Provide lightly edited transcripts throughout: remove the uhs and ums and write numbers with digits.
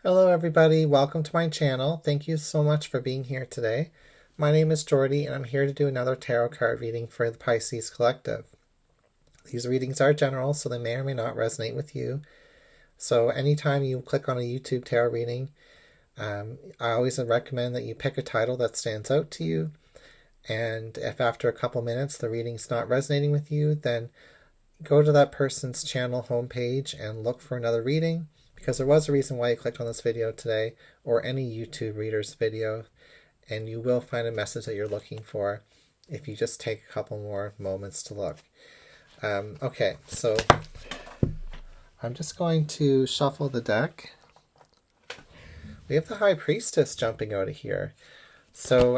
Hello everybody, welcome to my channel. Thank you so much for being here today. My name is Jordy and I'm here to do another tarot card reading for the Pisces Collective. These readings are general, so they may or may not resonate with you. So anytime you click on a YouTube tarot reading, I always recommend that you pick a title that stands out to you. And if after a couple minutes the reading's not resonating with you, then go to that person's channel homepage and look for another reading, because there was a reason why you clicked on this video today, or any YouTube reader's video, and you will find a message that you're looking for if you just take a couple more moments to look. Okay, so I'm just going to shuffle the deck. We have the High Priestess jumping out of here. So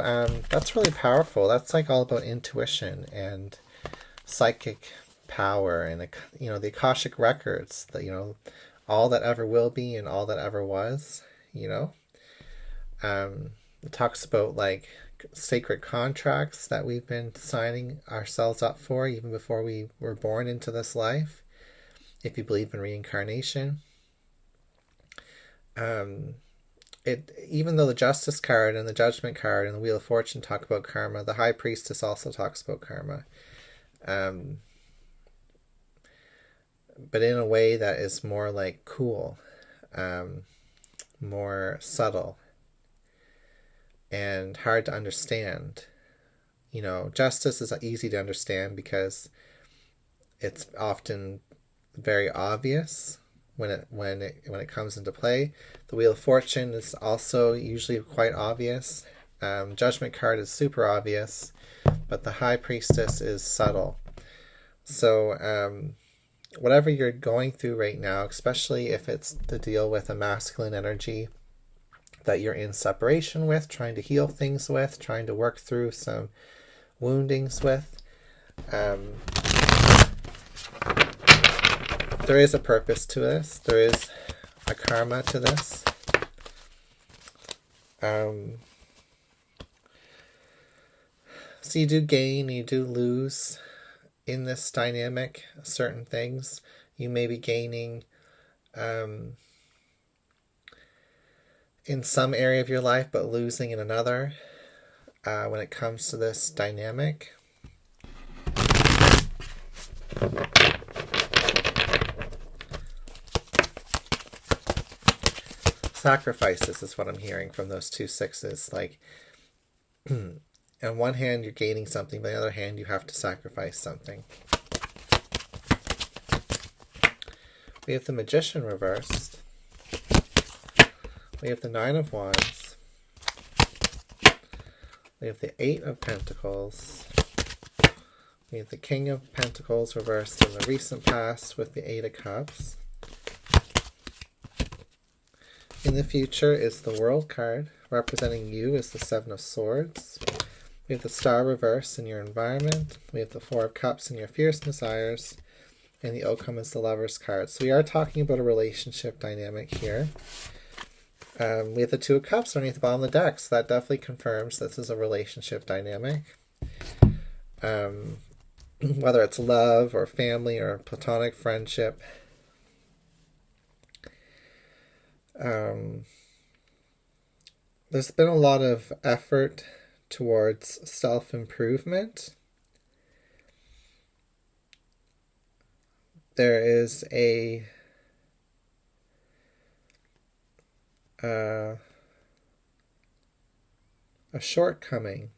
that's really powerful. That's like all about intuition and psychic power and, the Akashic records, all that ever will be and all that ever was, It talks about like sacred contracts that we've been signing ourselves up for even before we were born into this life, if you believe in reincarnation. Even though the Justice card and the Judgment card and the Wheel of Fortune talk about karma, the High Priestess also talks about karma. But in a way that is more like cool, more subtle, and hard to understand. Justice is easy to understand because it's often very obvious when it comes into play. The Wheel of Fortune is also usually quite obvious. Judgment card is super obvious, but the High Priestess is subtle. So whatever you're going through right now, especially if it's to deal with a masculine energy that you're in separation with, trying to heal things with, trying to work through some woundings with, there is a purpose to this. There is a karma to this. So you do gain, you do lose in this dynamic certain things. You may be gaining in some area of your life, but losing in another when it comes to this dynamic. Sacrifices is what I'm hearing from those two sixes. Like, on one hand, you're gaining something, but on the other hand, you have to sacrifice something. We have the Magician reversed. We have the Nine of Wands. We have the Eight of Pentacles. We have the King of Pentacles reversed in the recent past with the Eight of Cups. In the future is the World card, representing you is the Seven of Swords. We have the Star reverse in your environment. We have the Four of Cups in your fierce desires. And the outcome is the Lover's card. So we are talking about a relationship dynamic here. We have the Two of Cups underneath the bottom of the deck. So that definitely confirms this is a relationship dynamic. Whether it's love or family or platonic friendship. There's been a lot of effort towards self-improvement. There is a shortcoming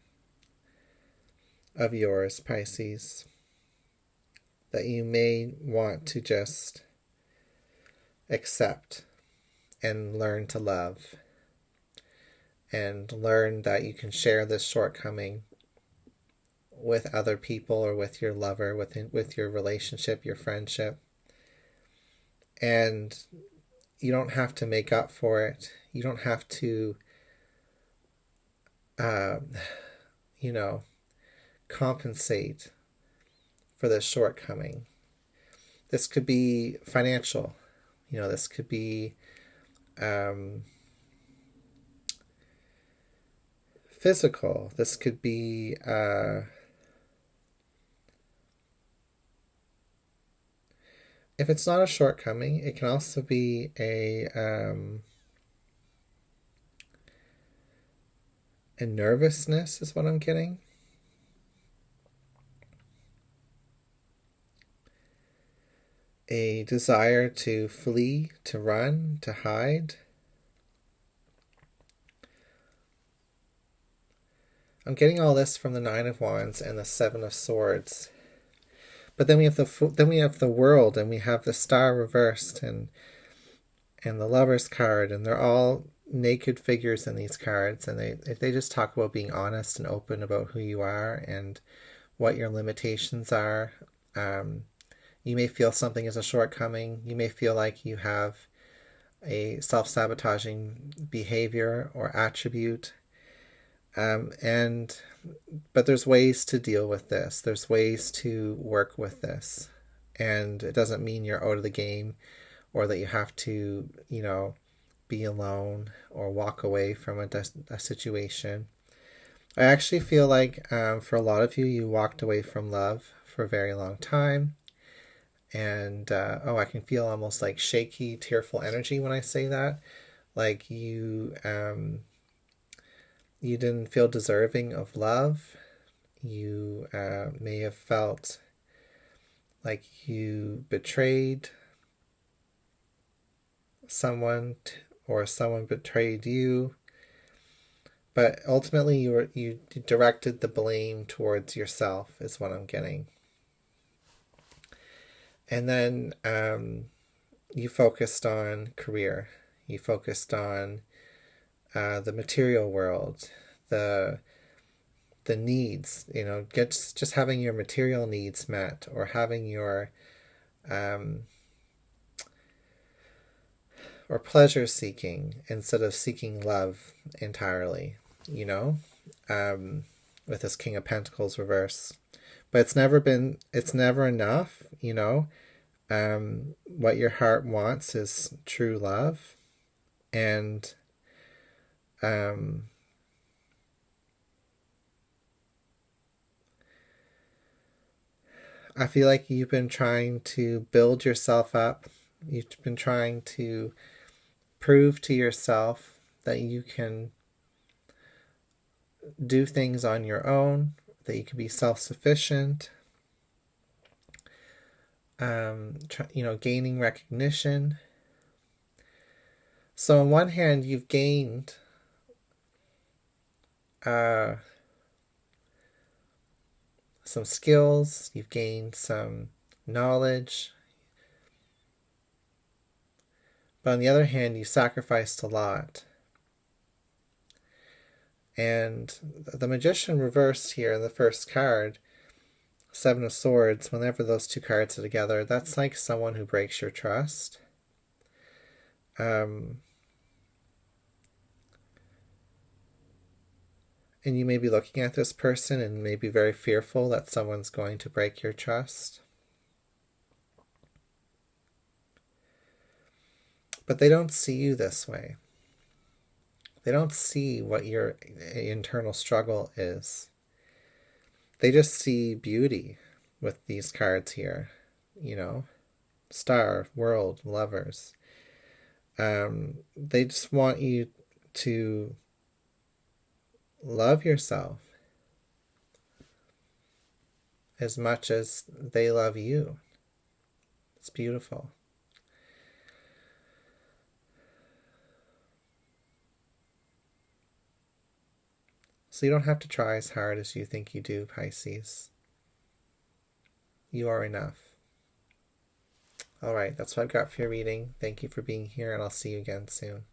of yours, Pisces, that you may want to just accept and learn to love, and learn that you can share this shortcoming with other people or with your lover, with your relationship, your friendship. And you don't have to make up for it. You don't have to, compensate for this shortcoming. This could be financial. This could be physical. This could be if it's not a shortcoming, it can also be a and nervousness is what I'm getting. A desire to flee, to run, to hide. I'm getting all this from the Nine of Wands and the Seven of Swords. But then we have the World, and we have the Star reversed, and the Lover's card, and they're all naked figures in these cards, and they just talk about being honest and open about who you are and what your limitations are. You may feel something is a shortcoming. You may feel like you have a self-sabotaging behavior or attribute. But there's ways to deal with this. There's ways to work with this. And it doesn't mean you're out of the game or that you have to, be alone or walk away from a situation. I actually feel like for a lot of you, you walked away from love for a very long time. And, I can feel almost like shaky, tearful energy when I say that. Like you didn't feel deserving of love. You may have felt like you betrayed someone or someone betrayed you. But ultimately you directed the blame towards yourself is what I'm getting. And then you focused on career. You focused on the material world, the needs, just having your material needs met, or having your or pleasure seeking instead of seeking love entirely, with this King of Pentacles reverse. But it's never enough, what your heart wants is true love. And I feel like you've been trying to build yourself up. You've been trying to prove to yourself that you can do things on your own, that you can be self-sufficient, gaining recognition. So on one hand, you've gained some skills, you've gained some knowledge, but on the other hand, you sacrificed a lot. And the Magician reversed here in the first card, Seven of Swords, whenever those two cards are together, that's like someone who breaks your trust. And you may be looking at this person and may be very fearful that someone's going to break your trust. But they don't see you this way. They don't see what your internal struggle is. They just see beauty with these cards here. Star, World, Lovers. They just want you to love yourself as much as they love you. It's beautiful. So you don't have to try as hard as you think you do, Pisces. You are enough. All right, that's what I've got for your reading. Thank you for being here, and I'll see you again soon.